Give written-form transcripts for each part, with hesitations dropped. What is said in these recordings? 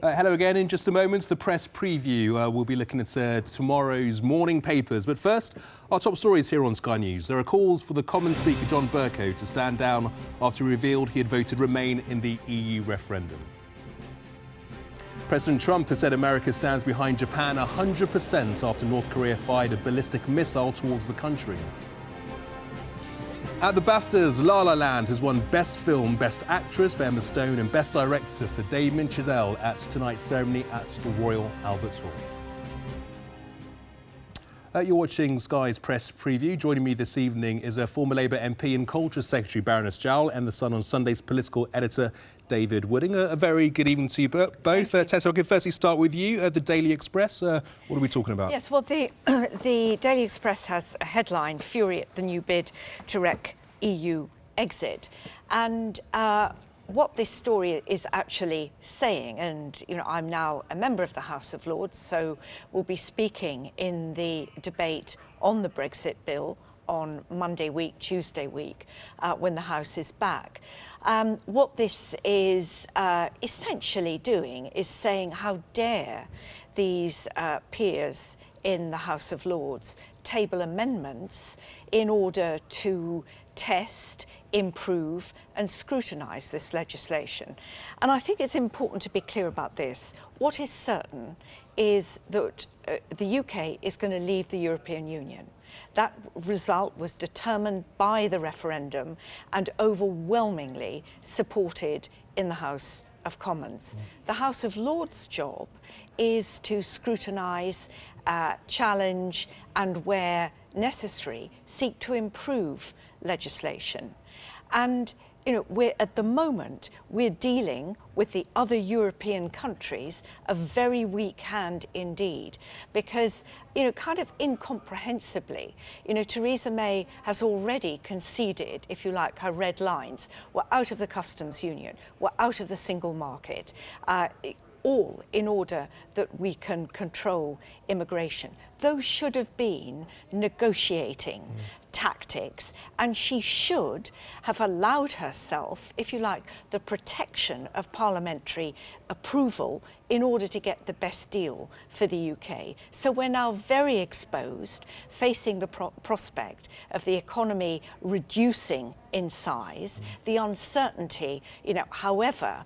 Hello again. In just a moment, the press preview. We'll be looking at tomorrow's morning papers. But first, our top stories here on Sky News. There are calls for the Commons Speaker John Bercow to stand down after he revealed he had voted Remain in the EU referendum. President Trump has said America stands behind Japan 100% after North Korea fired a ballistic missile towards the country. At the BAFTAs, La La Land has won Best Film, Best Actress for Emma Stone and Best Director for Damien Chazelle at tonight's ceremony at the Royal Albert Hall. You're watching Sky's press preview. Joining me this evening is a former Labour MP and Culture Secretary Baroness Jowell and The Sun on Sunday's political editor David Wooding. A very good evening to you both. Tessa, I could firstly start with you. The Daily Express, what are we talking about? Yes, well, the Daily Express has a headline, Fury at the new bid to wreck EU exit. And what this story is actually saying, and I'm now a member of the House of Lords, so we'll be speaking in the debate on the Brexit bill on Monday week, Tuesday week, when the House is back. What this is essentially doing is saying, how dare these peers in the House of Lords table amendments in order to test, improve and scrutinise this legislation. And I think it's important to be clear about this. What is certain is that the UK is going to leave the European Union. That result was determined by the referendum and overwhelmingly supported in the House of Commons. The House of Lords' job is to scrutinise, challenge and, where necessary, seek to improve legislation. And at the moment, we're dealing with the other European countries a very weak hand indeed, because, kind of incomprehensibly, Theresa May has already conceded, if you like, her red lines. We're out of the customs union, we're out of the single market, all in order that we can control immigration. Those should have been negotiating tactics, and she should have allowed herself, if you like, the protection of parliamentary approval in order to get the best deal for the UK. So we're now very exposed, facing the prospect of the economy reducing in size, the uncertainty, however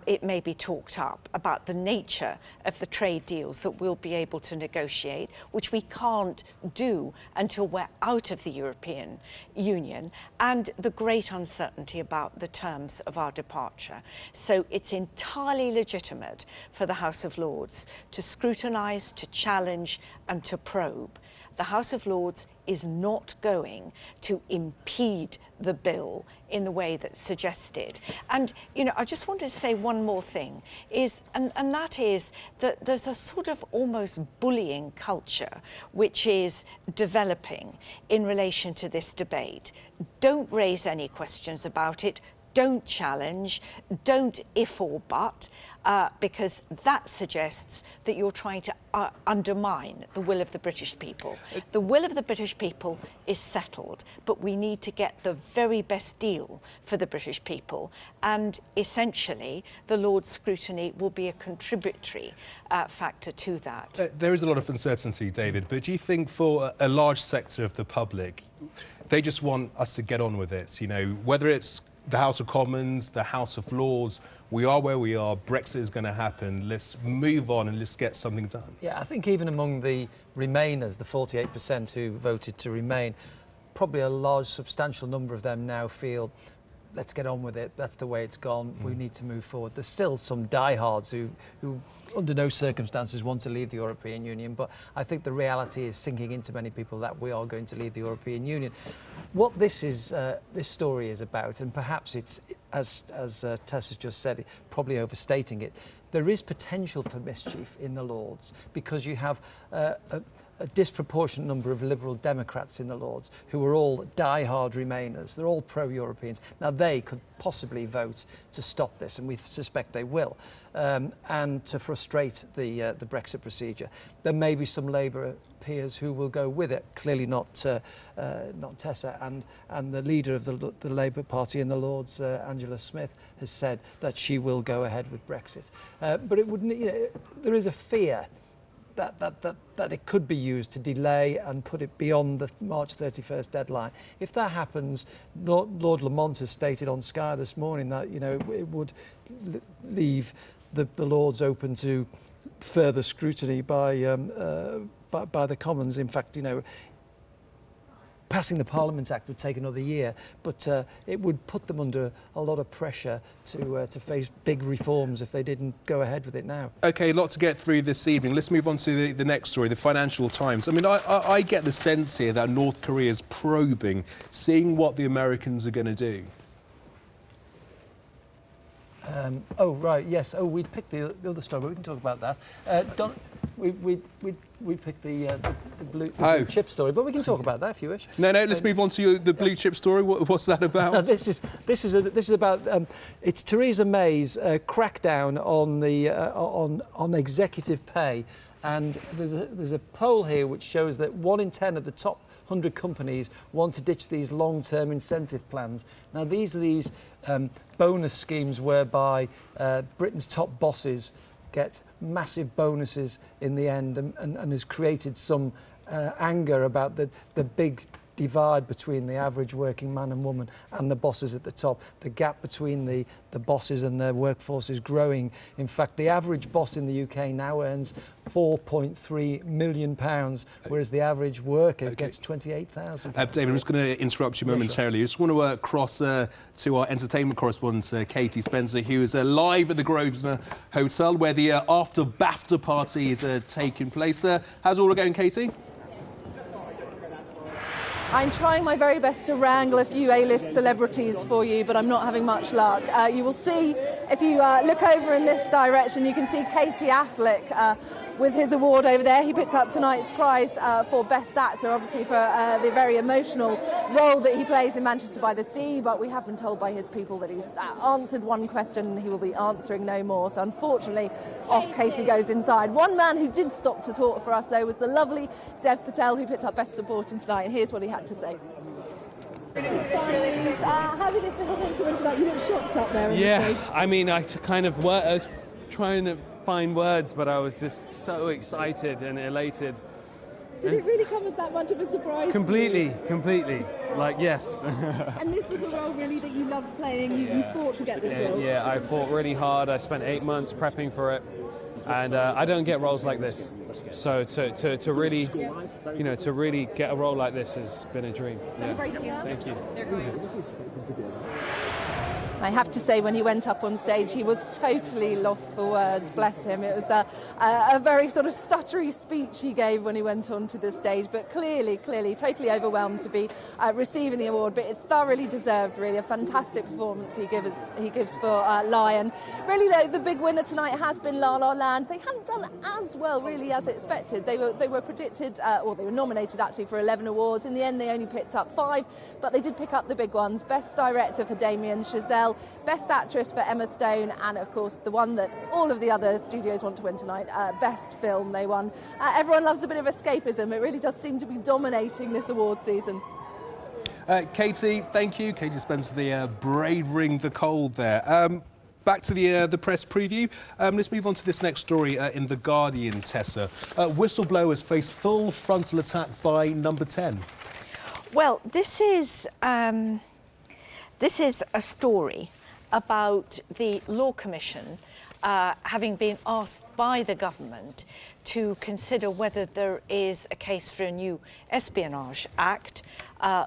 it may be talked up about the nature of the trade deals that we'll be able to negotiate, which we can't do until we're out of the European Union, and the great uncertainty about the terms of our departure. So it's entirely legitimate for the House of Lords to scrutinise, to challenge and to probe. The House of Lords is not going to impede the bill in the way that's suggested. And, I just wanted to say one more thing, and that is that there's a sort of almost bullying culture which is developing in relation to this debate. Don't raise any questions about it. Don't challenge, don't if or but, because that suggests that you're trying to undermine the will of the British people. The will of the British people is settled, but we need to get the very best deal for the British people. And essentially, the Lord's scrutiny will be a contributory factor to that. There is a lot of uncertainty, David, but do you think for a large sector of the public, they just want us to get on with it? Whether it's the House of Commons, the House of Lords, we are where we are, Brexit is going to happen, let's move on and let's get something done. Yeah, I think even among the Remainers, the 48% who voted to remain, probably a large, substantial number of them now feel, let's get on with it, that's the way it's gone, we need to move forward. There's still some diehards who under no circumstances want to leave the European Union, but I think the reality is sinking into many people that we are going to leave the European Union. What this story is about, and perhaps it's, as Tess has just said, probably overstating it, there is potential for mischief in the Lords because you have a disproportionate number of Liberal Democrats in the Lords who are all die-hard Remainers. They're all pro-Europeans. Now, they could possibly vote to stop this, and we suspect they will, and to frustrate the Brexit procedure. There may be some Labour peers who will go with it. Clearly not Tessa, and the leader of the Labour Party in the Lords, Angela Smith, has said that she will go ahead with Brexit. But it wouldn't. There is a fear that it could be used to delay and put it beyond the March 31st deadline. If that happens, Lord Lamont has stated on Sky this morning that it would leave the Lords open to further scrutiny by the Commons. In fact, passing the Parliament Act would take another year, but it would put them under a lot of pressure to face big reforms if they didn't go ahead with it now. OK, a lot to get through this evening. Let's move on to the next story, the Financial Times. I mean, I get the sense here that North Korea is probing, seeing what the Americans are going to do. Oh, right, yes. Oh, we picked the other story, but we can talk about that. We picked the blue chip story, but we can talk about that if you wish. No, let's move on to the blue chip story. What's that about? This is about it's Theresa May's crackdown on the on executive pay, and there's a poll here which shows that 1 in 10 of the top 100 companies want to ditch these long-term incentive plans. Now, these are bonus schemes whereby Britain's top bosses get massive bonuses in the end, and has created some anger about the big divide between the average working man and woman and the bosses at the top. The gap between the bosses and their workforce is growing. In fact, the average boss in the UK now earns £4.3 million, whereas the average worker gets £28,000. David, I'm just going to interrupt you momentarily. I just want to cross to our entertainment correspondent, Katie Spencer, who is live at the Grosvenor Hotel, where the after BAFTA party is taking place. How's all going, Katie? I'm trying my very best to wrangle a few A-list celebrities for you, but I'm not having much luck. You will see, if you look over in this direction, you can see Casey Affleck with his award over there. He picked up tonight's prize for Best Actor, obviously for the very emotional role that he plays in Manchester by the Sea, but we have been told by his people that he's answered one question and he will be answering no more. So unfortunately, off Casey goes inside. One man who did stop to talk for us, though, was the lovely Dev Patel, who picked up Best Supporting tonight, and here's what he had to say. How did it feel to win tonight? You look shocked up there. Yeah, I mean, I was trying to find words, but I was just so excited and elated. Did it really come as that much of a surprise? Completely. Like, yes. And this was a role really that you loved playing. You fought to get this role. Yeah, I fought really hard. I spent 8 months prepping for it, and I don't get roles like this. So to really, to really get a role like this has been a dream. Yeah. Thank you. I have to say, when he went up on stage, he was totally lost for words, bless him. It was a very sort of stuttery speech he gave when he went onto the stage, but clearly, totally overwhelmed to be receiving the award, but it thoroughly deserved, really, a fantastic performance he gives for Lion. Really, though, the big winner tonight has been La La Land. They hadn't done as well, really, as expected. They were predicted, or they were nominated, actually, for 11 awards. In the end, they only picked up 5, but they did pick up the big ones. Best Director for Damien Chazelle, Best Actress for Emma Stone, and of course the one that all of the other studios want to win tonight, Best Film, they won. Everyone loves a bit of escapism. It really does seem to be dominating this award season. Katie, thank you. Katie Spencer, the braving the cold there. Back to the press preview. Let's move on to this next story in The Guardian, Tessa. Whistleblowers face full frontal attack by Number 10. Well, this is a story about the Law Commission having been asked by the government to consider whether there is a case for a new Espionage Act,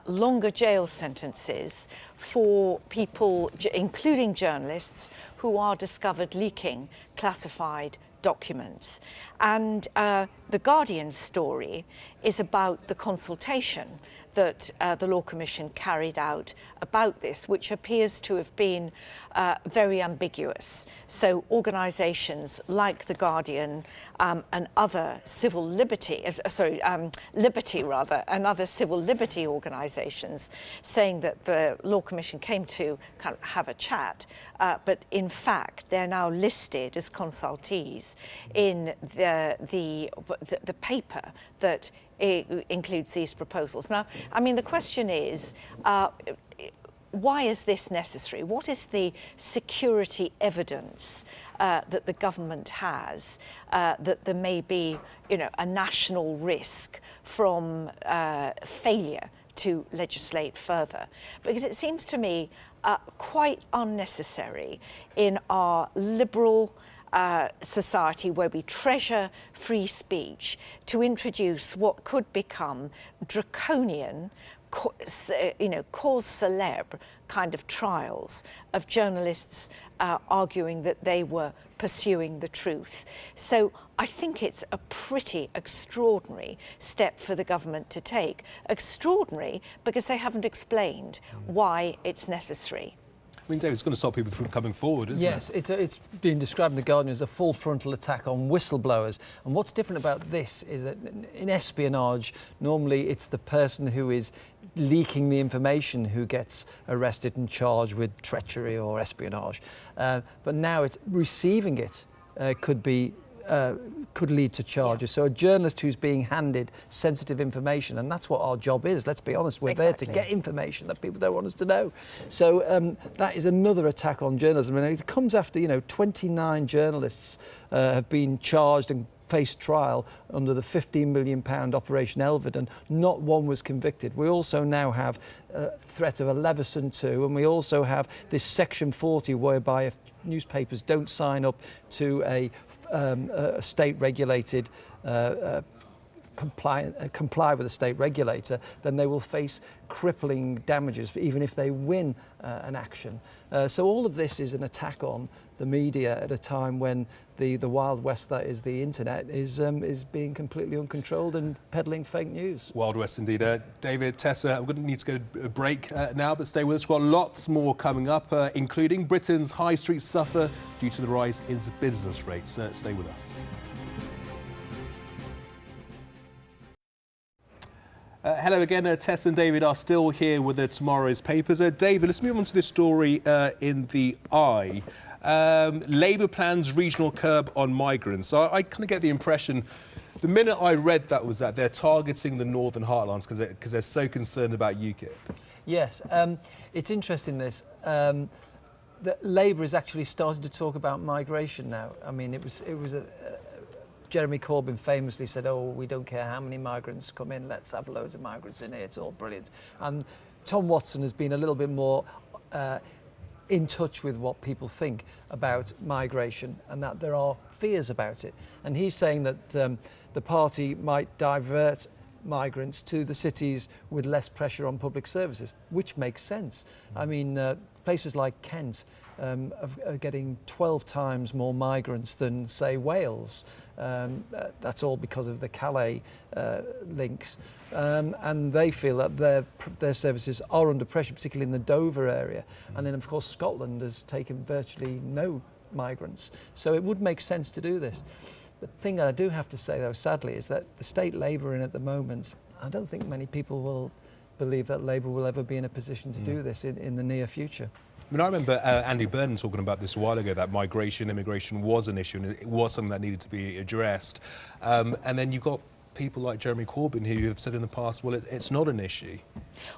longer jail sentences for people, including journalists, who are discovered leaking classified documents. And the Guardian story is about the consultation that the Law Commission carried out about this, which appears to have been very ambiguous. So organisations like The Guardian and other civil liberty, Liberty rather, and other civil liberty organisations saying that the Law Commission came to kind of have a chat, but in fact they're now listed as consultees in the paper that includes these proposals. Now, I mean, the question is, why is this necessary? What is the security evidence that the government has that there may be, a national risk from failure to legislate further? Because it seems to me quite unnecessary in our liberal society where we treasure free speech to introduce what could become draconian, cause célèbre kind of trials of journalists arguing that they were pursuing the truth. So I think it's a pretty extraordinary step for the government to take. Extraordinary because they haven't explained why it's necessary. I mean, David, it's going to stop people from coming forward, isn't it? Yes, it's been described in The Guardian as a full frontal attack on whistleblowers. And what's different about this is that in espionage, normally it's the person who is leaking the information who gets arrested and charged with treachery or espionage. But now it's receiving it could lead to charges. So a journalist who's being handed sensitive information, and that's what our job is, let's be honest, we're there to get information that people don't want us to know. So that is another attack on journalism, and it comes after 29 journalists have been charged and faced trial under the £15 million Operation Elvid, and not one was convicted. We also now have threat of a Leveson 2, and we also have this Section 40 whereby if newspapers don't sign up to a state-regulated comply with a state regulator, then they will face crippling damages, even if they win an action. So all of this is an attack on the media at a time when the Wild West, that is the internet, is being completely uncontrolled and peddling fake news. Wild West indeed. David, Tessa, we're going to need to go to a break now, but stay with us. We've got lots more coming up, including Britain's high streets suffer due to the rise in business rates. Stay with us. Hello again, Tess and David are still here with tomorrow's papers. David, let's move on to this story in the Eye. Labour plans regional curb on migrants. So I kind of get the impression, the minute I read that they're targeting the Northern Heartlands because they're so concerned about UKIP. Yes, it's interesting this. That Labour is actually starting to talk about migration now. I mean, it was Jeremy Corbyn famously said, "Oh, we don't care how many migrants come in, let's have loads of migrants in here, it's all brilliant." And Tom Watson has been a little bit more in touch with what people think about migration and that there are fears about it. And he's saying that the party might divert migrants to the cities with less pressure on public services, which makes sense. I mean, places like Kent are getting 12 times more migrants than, say, Wales. That's all because of the Calais links. And they feel that their services are under pressure, particularly in the Dover area. And then, of course, Scotland has taken virtually no migrants. So it would make sense to do this. The thing that I do have to say, though, sadly, is that the state Labour in at the moment, I don't think many people will believe that Labour will ever be in a position to do this in the near future. I mean, I remember Andy Burnham talking about this a while ago, that immigration was an issue and it was something that needed to be addressed. And then you've got people like Jeremy Corbyn who have said in the past, well, it's not an issue.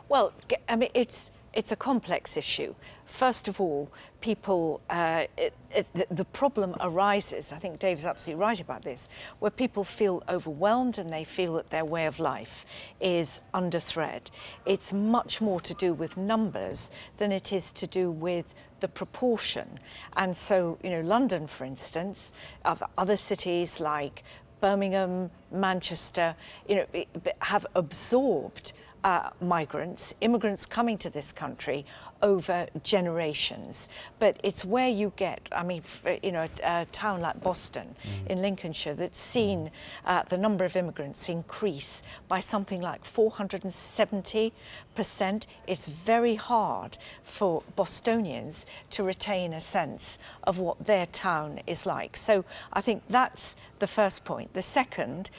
Well, I mean, it's a complex issue. First of all, people, the problem arises, I think Dave's absolutely right about this, where people feel overwhelmed and they feel that their way of life is under threat. It's much more to do with numbers than it is to do with the proportion. And so, London, for instance, other cities like Birmingham, Manchester, have absorbed migrants, immigrants coming to this country over generations. But it's where you get, I mean, a town like Boston in Lincolnshire that's seen the number of immigrants increase by something like 470%. It's very hard for Bostonians to retain a sense of what their town is like. So I think that's the first point. The second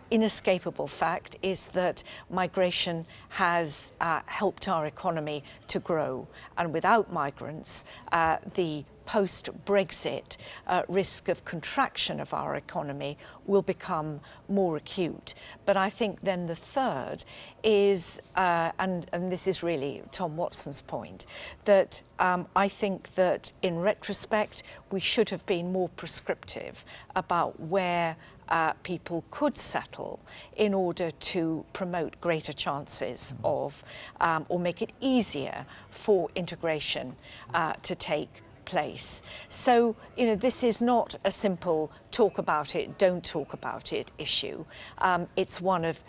inescapable fact is that migration has helped our economy to grow. And without migrants, the post-Brexit risk of contraction of our economy will become more acute. But I think then the third is, and this is really Tom Watson's point, that I think that in retrospect we should have been more prescriptive about where people could settle in order to promote greater chances of, or make it easier for integration to take place. So, you know, this is not a simple talk about it, don't talk about it issue. It's one of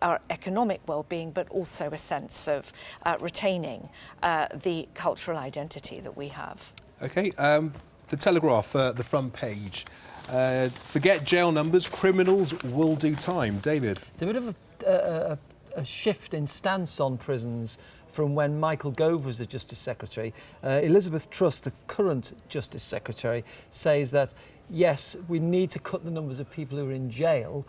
our economic well-being, but also a sense of retaining the cultural identity that we have. Okay, the Telegraph, the front page. Forget jail numbers, criminals will do time. David? It's a bit of a shift in stance on prisons from when Michael Gove was the Justice Secretary. Elizabeth Truss, the current Justice Secretary, says that, yes, we need to cut the numbers of people who are in jail,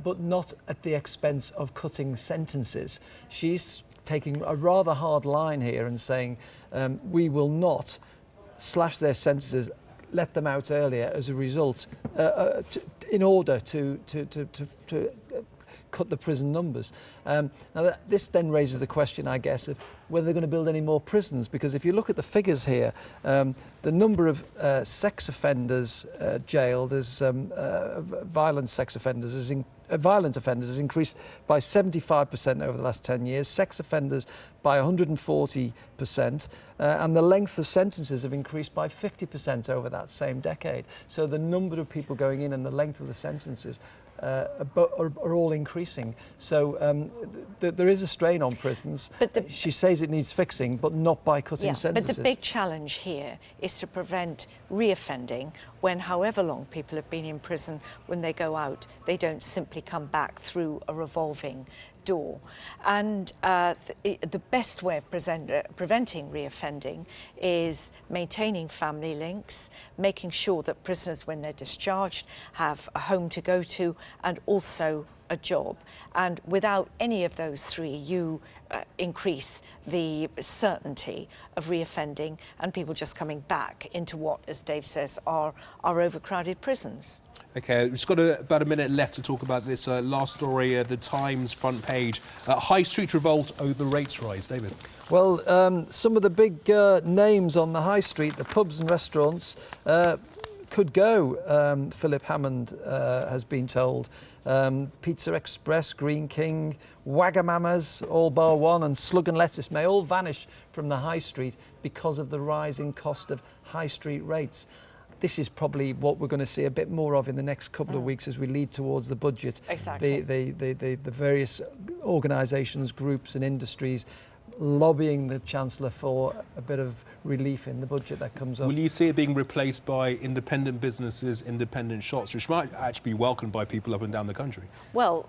but not at the expense of cutting sentences. She's taking a rather hard line here and saying we will not slash their sentences, let them out earlier as a result, in order to cut the prison numbers. Now this then raises the question, I guess, of whether they're going to build any more prisons, because if you look at the figures here, the number of sex offenders jailed as violent offenders has increased by 75% over the last 10 years, sex offenders by 140%, and the length of sentences have increased by 50% over that same decade. So the number of people going in and the length of the sentences are all increasing. So there is a strain on prisons. But she says it needs fixing, but not by cutting sentences. But the big challenge here is to prevent reoffending when, however long people have been in prison, when they go out, they don't simply come back through a revolving door. And the best way of preventing reoffending is maintaining family links, making sure that prisoners, when they're discharged, have a home to go to and also a job. And without any of those three, you increase the certainty of reoffending and people just coming back into what, as Dave says, are overcrowded prisons. Okay, we've just got about a minute left to talk about this last story, the Times front page. High Street revolt over rates rise. David? Well, some of the big names on the High Street, the pubs and restaurants, could go. Philip Hammond has been told. Pizza Express, Green King, Wagamama's, all bar one, and Slug and Lettuce may all vanish from the High Street because of the rising cost of High Street rates. This is probably what we're going to see a bit more of in the next couple of weeks as we lead towards the budget. Exactly. The various organisations, groups and industries lobbying the Chancellor for a bit of relief in the budget that comes up. Will you see it being replaced by independent businesses, independent shops, which might actually be welcomed by people up and down the country? Well,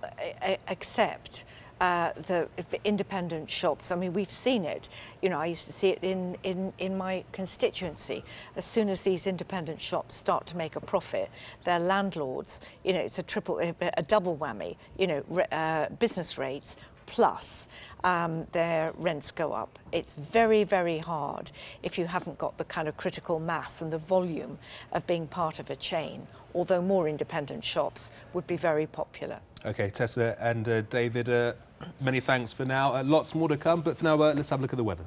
except the independent shops. I mean, we've seen it. You know, I used to see it in my constituency. As soon as these independent shops start to make a profit, their landlords, you know, it's a double whammy. You know, business rates plus their rents go up. It's very, very hard if you haven't got the kind of critical mass and the volume of being part of a chain, although more independent shops would be very popular. Okay, Tessa and David, many thanks for now. Lots more to come, but for now, let's have a look at the weather.